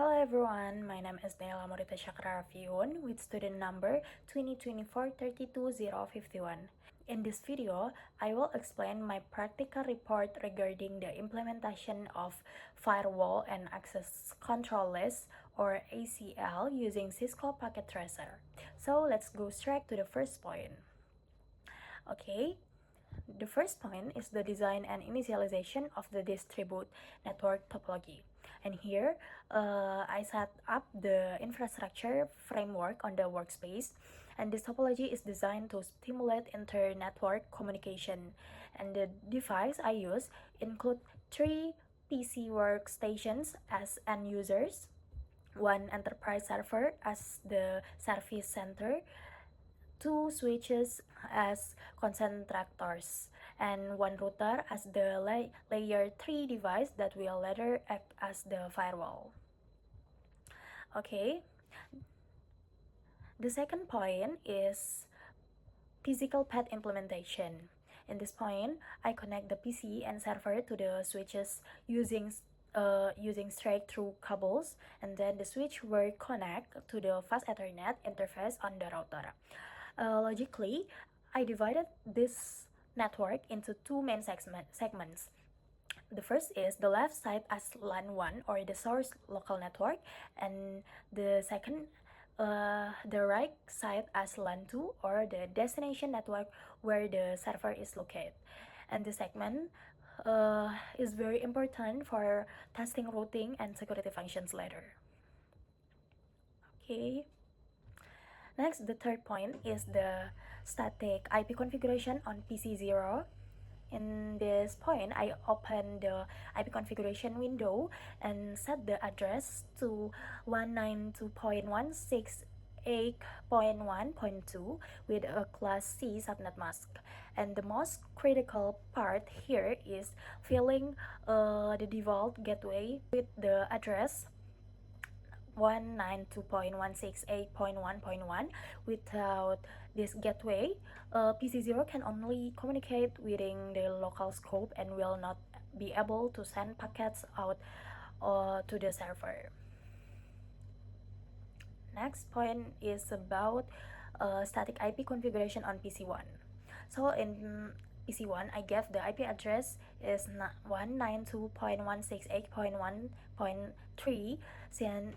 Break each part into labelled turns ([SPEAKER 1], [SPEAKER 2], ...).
[SPEAKER 1] Hello everyone, my name is Naila Morita Chakrafiun with student number 2024-32051. In this video, I will explain my practical report regarding the implementation of firewall and access control list or ACL using Cisco Packet Tracer. So let's go straight to the first point. Okay, the first point is the design and initialization of the distributed network topology. And here, I set up the infrastructure framework on the workspace. And this topology is designed to stimulate inter-network communication. And the device I use include 3 PC workstations as end users, 1 enterprise server as the service center, 2 switches as concentrators, and 1 router as the layer 3 device that will later act as the firewall. Okay, the second point is physical path implementation. In this point, I connect the PC and server to the switches using straight-through cables, and then the switch will connect to the fast Ethernet interface on the router. Logically, I divided this network into 2 main segments. The first is the left side as LAN 1 or the source local network, and the second the right side as LAN 2 or the destination network where the server is located. And the segment is very important for testing routing and security functions later. Okay. Next, the third point is the static IP configuration on PC0. In this point, I open the IP configuration window and set the address to 192.168.1.2 with a class C subnet mask. And the most critical part here is filling the default gateway with the address 192.168.1.1. Without this gateway, PC0 can only communicate within the local scope and will not be able to send packets out to the server. Next point is about static IP configuration on PC1. So in PC1, I gave the IP address is 192.168.1.3 since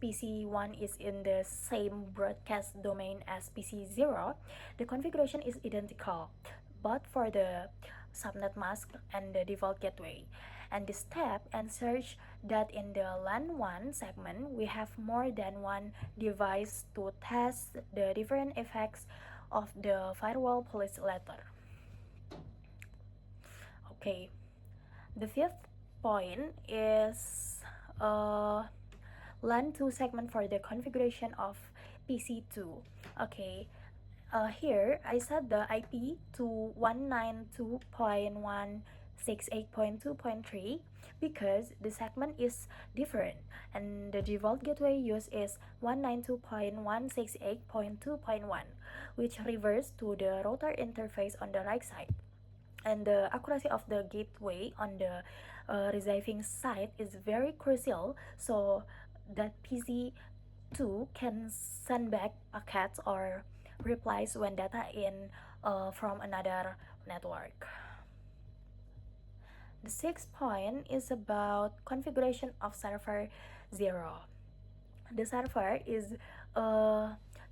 [SPEAKER 1] PC1 is in the same broadcast domain as PC0. The configuration is identical, but for the subnet mask and the default gateway. And this step ensures that in the LAN 1 segment, we have more than one device to test the different effects of the firewall policy later. Okay, the fifth point is LAN 2 segment for the configuration of PC2. Okay, here I set the IP to 192.168.2.3 because the segment is different and the default gateway used is 192.168.2.1, which refers to the router interface on the right side. And the accuracy of the gateway on the receiving side is very crucial so that PC2 can send back packets or replies when data in from another network. The sixth point is about configuration of server 0. The server is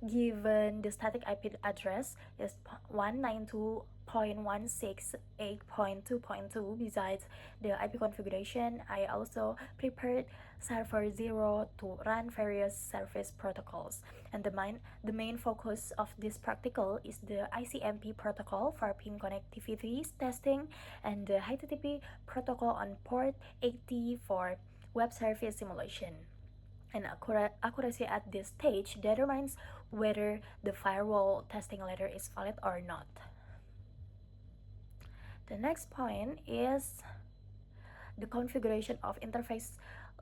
[SPEAKER 1] given the static IP address is 192.168.2.2. Besides the IP configuration, I also prepared server 0 to run various service protocols. And the main focus of this practical is the ICMP protocol for pin connectivity testing and the HTTP protocol on port 80 for web service simulation. And accuracy at this stage determines whether the firewall testing letter is valid or not. The next point is the configuration of interface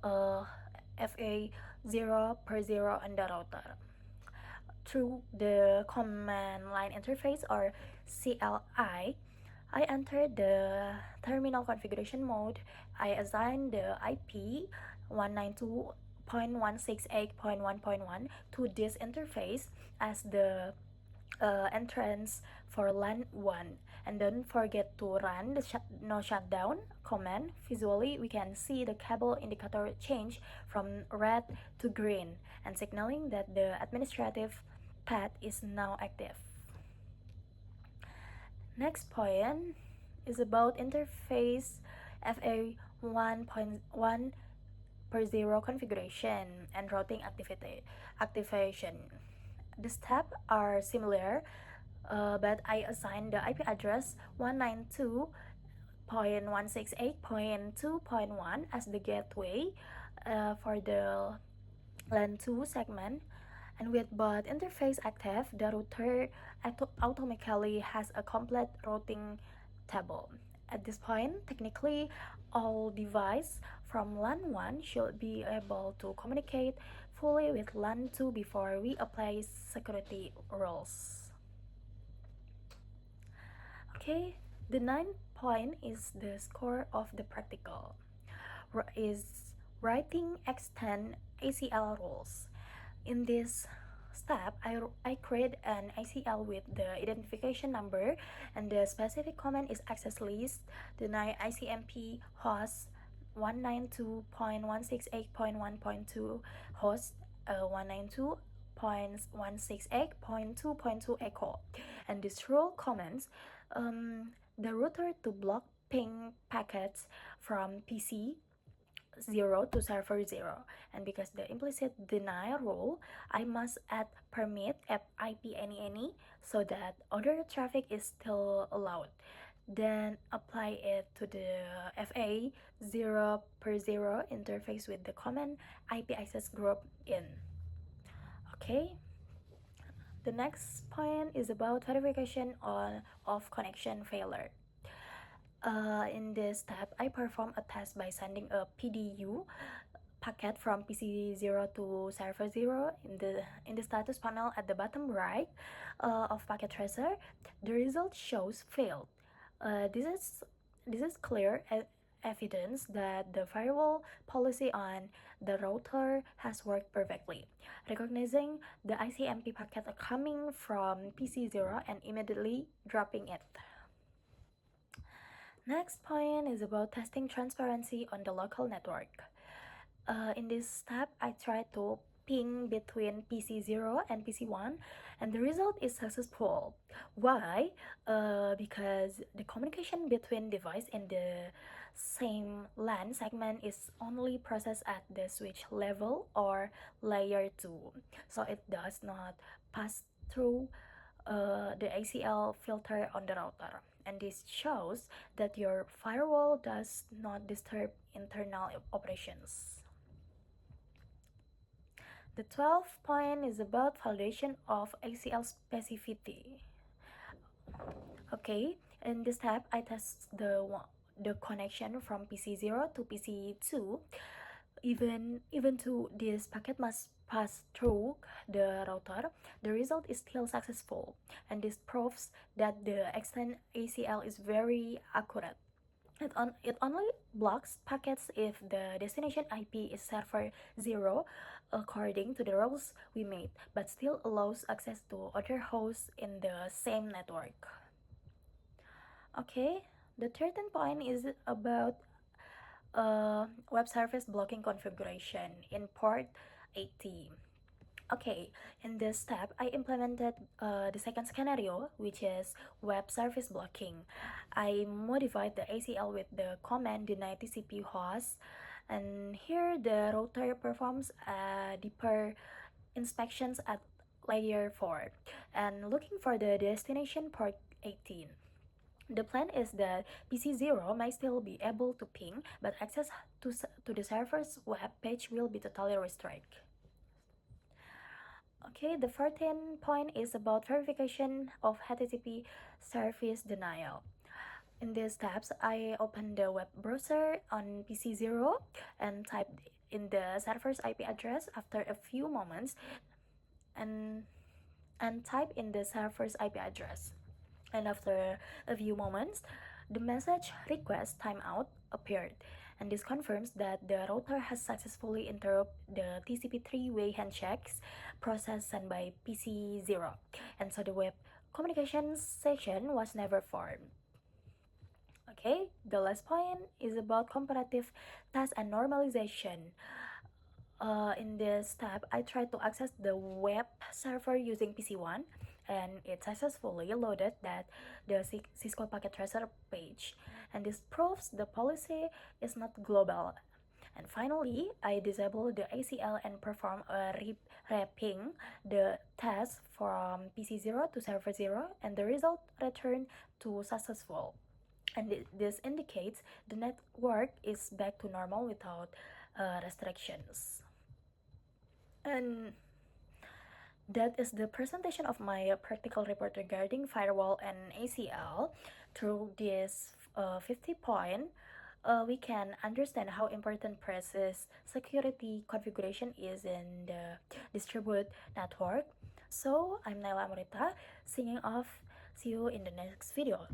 [SPEAKER 1] FA0/0 on the router. Through the command line interface or CLI, I entered the terminal configuration mode. I assigned the IP 0.168.1.1 to this interface as the entrance for LAN 1. And don't forget to run the no shutdown command. Visually, we can see the cable indicator change from red to green and signaling that the administrative path is now active. Next point is about interface FA 1.1 per 0 configuration and routing activation. The steps are similar, but I assign the IP address 192.168.2.1 as the gateway for the LAN 2 segment. And with both interface active, the router automatically has a complete routing table. At this point, technically, all devices from LAN 1 should be able to communicate fully with LAN 2 before we apply security rules. Okay, the ninth point is the score of the practical. Is writing extend ACL rules. In this step, I create an ACL with the identification number, and the specific command is access list deny ICMP host 192.168.1.2 host 192.168.2.2 echo. And this rule commands the router to block ping packets from PC 0 to server 0. And because the implicit deny rule, I must add permit IP any so that other traffic is still allowed. Then apply it to the FA 0 per 0 interface with the command IP access group in. Okay. The next point is about verification of connection failure. In this step, I perform a test by sending a PDU packet from PC 0 to server 0 in the status panel at the bottom right of packet tracer. The result shows failed. This is clear evidence that the firewall policy on the router has worked perfectly, recognizing the ICMP packet coming from PC 0 and immediately dropping it. Next point is about testing transparency on the local network. In this step, I try to ping between PC 0 and PC 1, and the result is successful. Why? Because the communication between device in the same LAN segment is only processed at the switch level or layer 2, so it does not pass through the ACL filter on the router. And this shows that your firewall does not disturb internal operations. The 12th point is about validation of ACL specificity. Okay, in this step, I test the connection from PC 0 to PC 2. Even though this packet must pass through the router, the result is still successful, and this proves that the extend ACL is very accurate. It only blocks packets if the destination IP is server 0 according to the rules we made, but still allows access to other hosts in the same network. Okay, the 13th point is about web service blocking configuration in port 80. Okay, in this step, I implemented the second scenario, which is web service blocking. I modified the ACL with the command deny TCP host, and here the router performs deeper inspections at layer 4 and looking for the destination port 18. The plan is that PC 0 might still be able to ping, but access to the server's web page will be totally restricted. Okay, the 14th point is about verification of HTTP service denial. In these steps, I open the web browser on PC 0 and type in the server's IP address after a few moments and type in the server's IP address. And after a few moments, the message request timeout appeared. and this confirms that the router has successfully interrupted the TCP three-way handshakes process sent by PC0, and so the web communications session was never formed. Okay, the last point is about comparative test and normalization. In this step, I tried to access the web server using PC1, and it successfully loaded the Cisco Packet Tracer page. And this proves the policy is not global. And finally, I disabled the ACL and perform a rewrapping the test from PC0 to server 0, and the result returned to successful. And this indicates the network is back to normal without restrictions. And that is the presentation of my practical report regarding firewall and ACL. Through this 50 point, we can understand how important process security configuration is in the distributed network. So I'm Naila Amrita, signing off. See you in the next video.